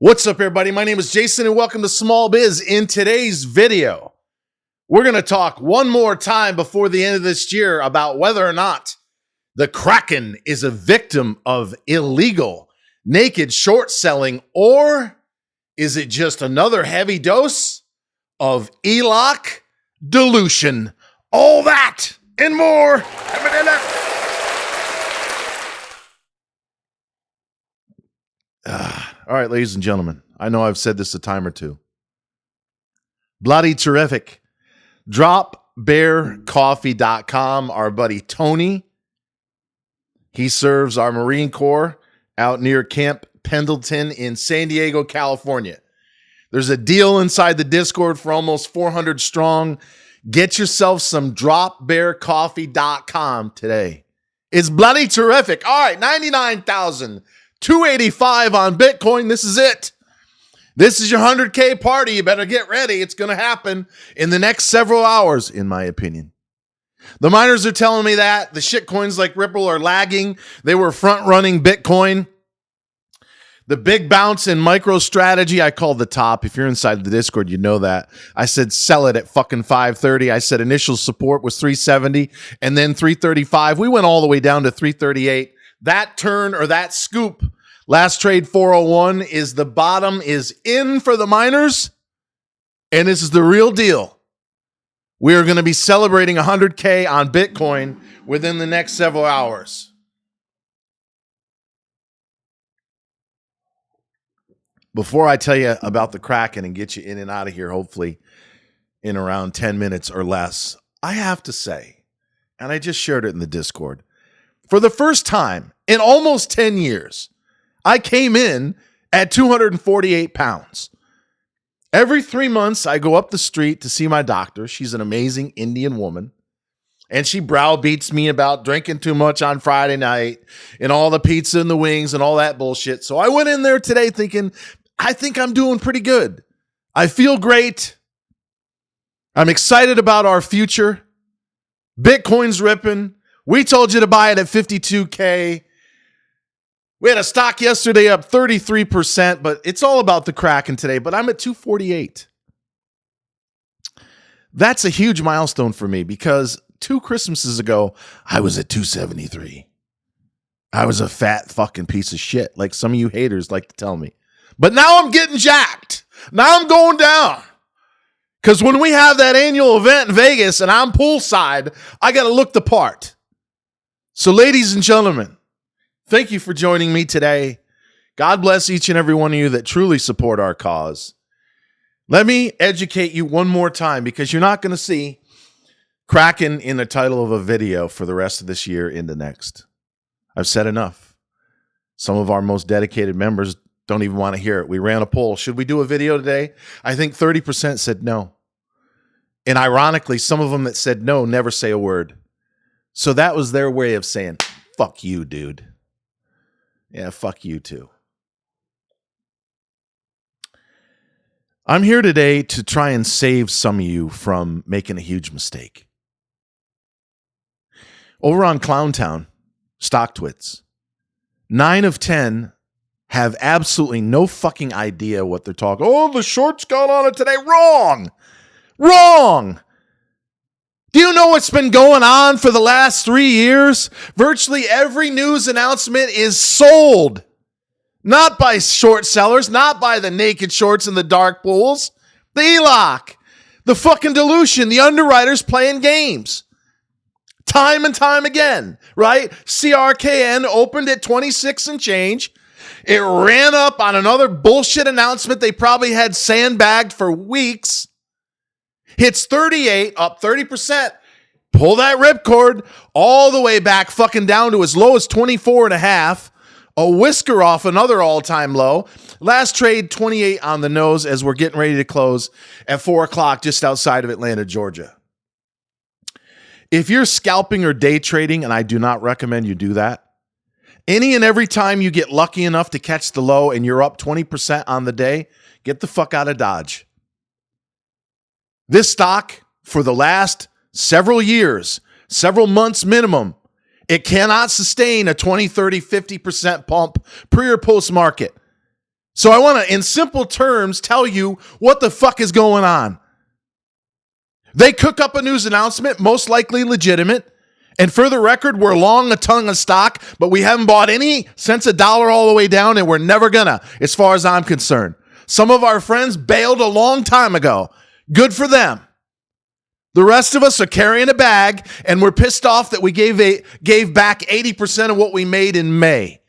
What's up, everybody? My name is Jason, and welcome to Small Biz. In today's video, we're going to talk one more time before the end of this year about whether or not the Kraken is a victim of illegal naked short selling, or is it just another heavy dose of ELOC dilution? All that and more. All right, ladies and gentlemen, I know I've said this a time or two. Bloody terrific. DropBearCoffee.com, our buddy Tony. He serves our Marine Corps out near Camp Pendleton in San Diego, California. There's a deal inside the Discord for almost 400 strong. Get yourself some DropBearCoffee.com today. It's bloody terrific. All right, 99,285 on Bitcoin. This is it. This is your 100K party. You better get ready. It's going to happen in the next several hours, in my opinion. The miners are telling me that the shit coins like Ripple are lagging. They were front running Bitcoin. The big bounce in MicroStrategy, I called the top. If you're inside the Discord, you know that. I said sell it at fucking 530. I said initial support was 370 and then 335. We went all the way down to 338. That turn or that scoop, last trade 401, is the bottom is in for the miners. And this is the real deal. We are going to be celebrating 100K on Bitcoin within the next several hours. Before I tell you about the Kraken and get you in and out of here, hopefully in around 10 minutes or less, I have to say, and I just shared it in the Discord, for the first time in almost 10 years, I came in at 248 pounds. Every 3 months, I go up the street to see my doctor. She's an amazing Indian woman. And she browbeats me about drinking too much on Friday night and all the pizza and the wings and all that bullshit. So I went in there today thinking, I think I'm doing pretty good. I feel great. I'm excited about our future. Bitcoin's ripping. We told you to buy it at 52K. We had a stock yesterday up 33%, but it's all about the Kraken today. But I'm at 248. That's a huge milestone for me because 2 Christmases ago, I was at 273. I was a fat fucking piece of shit, like some of you haters like to tell me. But now I'm getting jacked. Now I'm going down. Because when we have that annual event in Vegas and I'm poolside, I got to look the part. So ladies and gentlemen, thank you for joining me today. God bless each and every one of you that truly support our cause. Let me educate you one more time because you're not going to see Kraken in the title of a video for the rest of this year into next. I've said enough. Some of our most dedicated members don't even want to hear it. We ran a poll. Should we do a video today? I think 30% said no. And ironically, some of them that said no never say a word. So that was their way of saying, fuck you, dude. Yeah, fuck you too. I'm here today to try and save some of you from making a huge mistake. Over on Clowntown, StockTwits, 9 of 10 have absolutely no fucking idea what they're talking. Oh, the shorts got on it today. Wrong. Wrong. Do you know what's been going on for the last 3 years? Virtually every news announcement is sold. Not by short sellers, not by the naked shorts in the dark pools. The ELOC, the fucking dilution, the underwriters playing games. Time and time again, right? CRKN opened at 26 and change. It ran up on another bullshit announcement they probably had sandbagged for weeks. Hits 38, up 30%. Pull that ripcord all the way back fucking down to as low as 24 and a half. A whisker off another all-time low. Last trade, 28 on the nose as we're getting ready to close at 4 o'clock just outside of Atlanta, Georgia. If you're scalping or day trading, and I do not recommend you do that, any and every time you get lucky enough to catch the low and you're up 20% on the day, get the fuck out of Dodge. This stock, for the last several years, several months minimum, it cannot sustain a 20, 30, 50% pump pre or post market. So I want to, in simple terms, tell you what the fuck is going on. They cook up a news announcement, most likely legitimate. And for the record, we're long a ton of stock, but we haven't bought any since $1 all the way down, and we're never gonna, as far as I'm concerned. Some of our friends bailed a long time ago. Good for them. The rest of us are carrying a bag, and we're pissed off that we gave back 80% of what we made in May.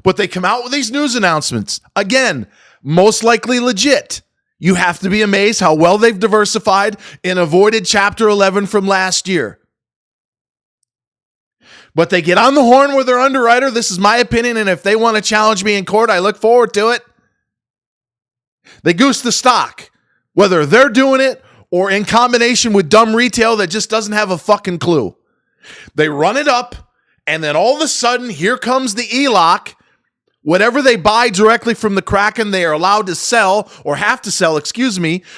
But they come out with these news announcements. Again, most likely legit. You have to be amazed how well they've diversified and avoided Chapter 11 from last year. But they get on the horn with their underwriter. This is my opinion, and if they want to challenge me in court, I look forward to it. They goose the stock, whether they're doing it or in combination with dumb retail that just doesn't have a fucking clue. They run it up, and then all of a sudden, here comes the ELOC. Whatever they buy directly from the Kraken, they are allowed to sell, or have to sell,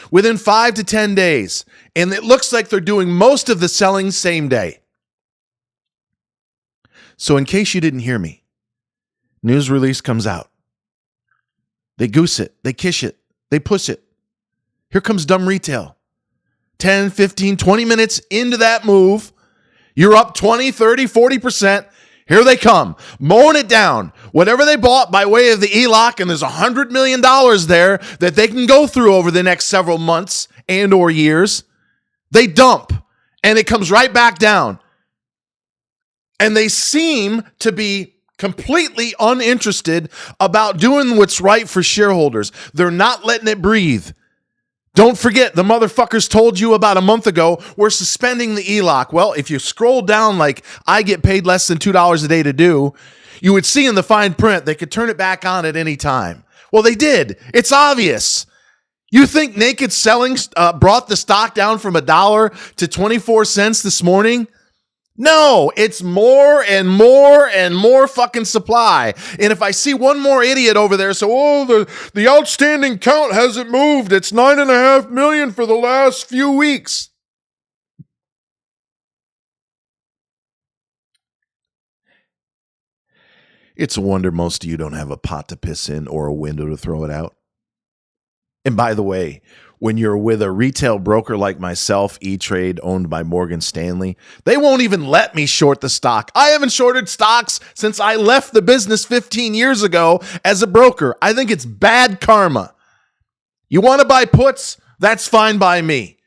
within 5 to 10 days. And it looks like they're doing most of the selling same day. So in case you didn't hear me, news release comes out. They goose it. They kish it. They push it. Here comes dumb retail. 10, 15, 20 minutes into that move, you're up 20, 30, 40%. Here they come, mowing it down. Whatever they bought by way of the ELOC, and there's $100 million there that they can go through over the next several months and or years, they dump, and it comes right back down. And they seem to be completely uninterested about doing what's right for shareholders. They're not letting it breathe. Don't forget, the motherfuckers told you about a month ago, we're suspending the ELOC. Well, if you scroll down like I get paid less than $2 a day to do, you would see in the fine print they could turn it back on at any time. Well, they did. It's obvious. You think naked selling brought the stock down from $1 to 24 cents this morning? No, it's more and more and more fucking supply. And if I see one more idiot over there, so, the outstanding count hasn't moved. It's 9.5 million for the last few weeks. It's a wonder most of you don't have a pot to piss in or a window to throw it out. And by the way, when you're with a retail broker like myself, E-Trade, owned by Morgan Stanley, they won't even let me short the stock. I haven't shorted stocks since I left the business 15 years ago as a broker. I think it's bad karma. You want to buy puts? That's fine by me.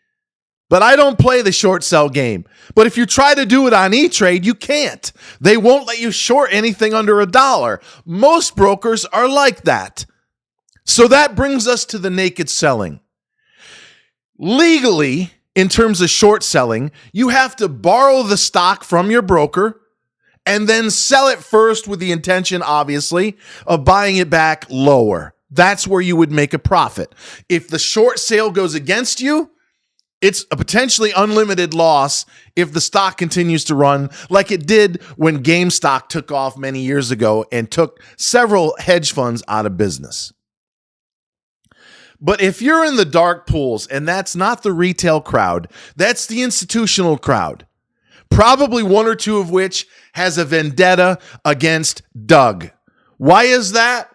But I don't play the short sell game. But if you try to do it on E-Trade, you can't. They won't let you short anything under $1. Most brokers are like that. So that brings us to the naked selling. Legally, in terms of short selling, you have to borrow the stock from your broker and then sell it first with the intention, obviously, of buying it back lower. That's where you would make a profit. If the short sale goes against you, it's a potentially unlimited loss if the stock continues to run like it did when GameStop took off many years ago and took several hedge funds out of business. But if you're in the dark pools, and that's not the retail crowd, that's the institutional crowd, probably one or two of which has a vendetta against Doug. Why is that?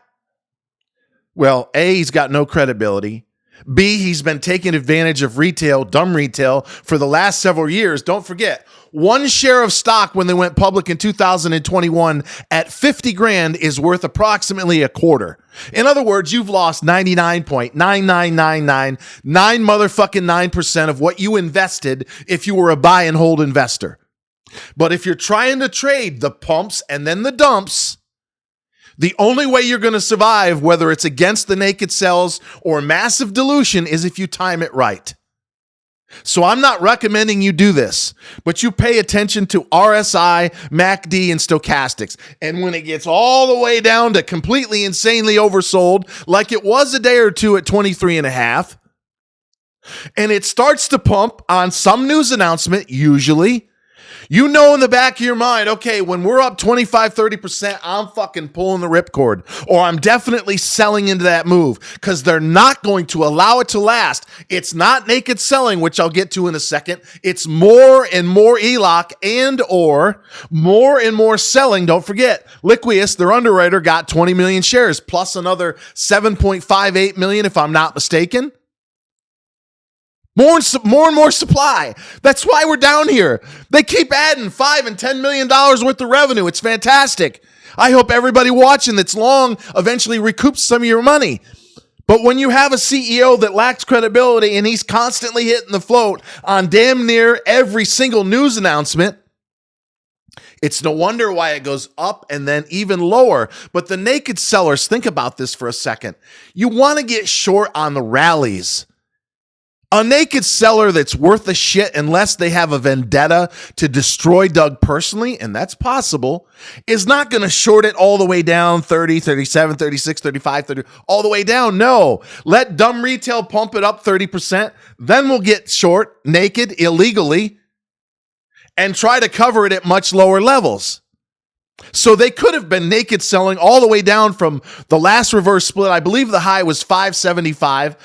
Well, A, he's got no credibility. B, he's been taking advantage of retail, dumb retail, for the last several years. Don't forget, one share of stock when they went public in 2021 at 50 grand is worth approximately a quarter. In other words, you've lost 99.99999 motherfucking 9% of what you invested if you were a buy and hold investor. But if you're trying to trade the pumps and then the dumps, the only way you're going to survive, whether it's against the naked sells or massive dilution, is if you time it right. So I'm not recommending you do this, but you pay attention to RSI, MACD, and stochastics. And when it gets all the way down to completely insanely oversold, like it was a day or two at 23.5, and it starts to pump on some news announcement, usually, You know in the back of your mind, okay, when we're up 25, 30%, I'm fucking pulling the ripcord, or I'm definitely selling into that move because they're not going to allow it to last. It's not naked selling, which I'll get to in a second. It's more and more ELOC and or more and more selling. Don't forget, Liquius, their underwriter, got 20 million shares plus another 7.58 million, if I'm not mistaken. More and more supply. That's why we're down here. They keep adding $5 and $10 million worth of revenue. It's fantastic. I hope everybody watching that's long eventually recoups some of your money. But when you have a CEO that lacks credibility and he's constantly hitting the float on damn near every single news announcement, it's no wonder why it goes up and then even lower. But the naked sellers, think about this for a second. You want to get short on the rallies. A naked seller that's worth a shit, unless they have a vendetta to destroy Doug personally, and that's possible, is not going to short it all the way down 30, 37, 36, 35, 30, all the way down. No. Let dumb retail pump it up 30%. Then we'll get short, naked, illegally, and try to cover it at much lower levels. So they could have been naked selling all the way down from the last reverse split. I believe the high was 575.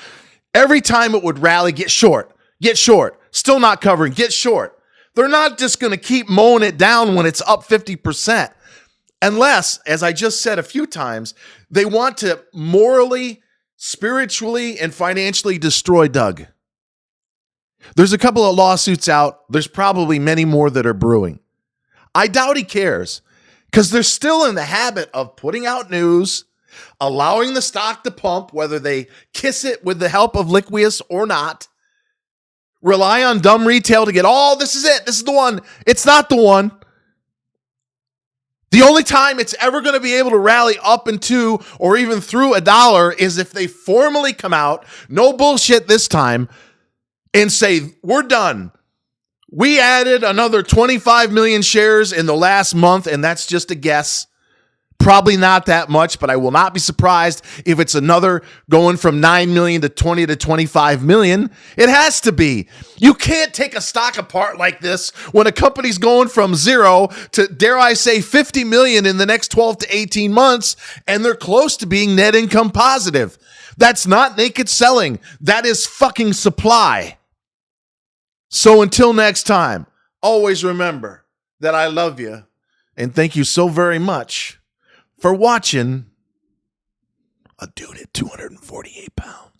Every time it would rally, get short, still not covering, get short. They're not just going to keep mowing it down when it's up 50%. Unless, as I just said a few times, they want to morally, spiritually, and financially destroy Doug. There's a couple of lawsuits out. There's probably many more that are brewing. I doubt he cares because they're still in the habit of putting out news, allowing the stock to pump, whether they kiss it with the help of Liquius or not. Rely on dumb retail to get, oh, this is it. This is the one. It's not the one. The only time it's ever going to be able to rally up into or even through $1 is if they formally come out, no bullshit this time, and say, we're done. We added another 25 million shares in the last month, and that's just a guess. Probably not that much, but I will not be surprised if it's another going from 9 million to 20 to 25 million. It has to be. You can't take a stock apart like this when a company's going from 0 to, dare I say, 50 million in the next 12 to 18 months, and they're close to being net income positive. That's not naked selling. That is fucking supply. So until next time, always remember that I love you, and thank you so very much for watching a dude at 248 pounds.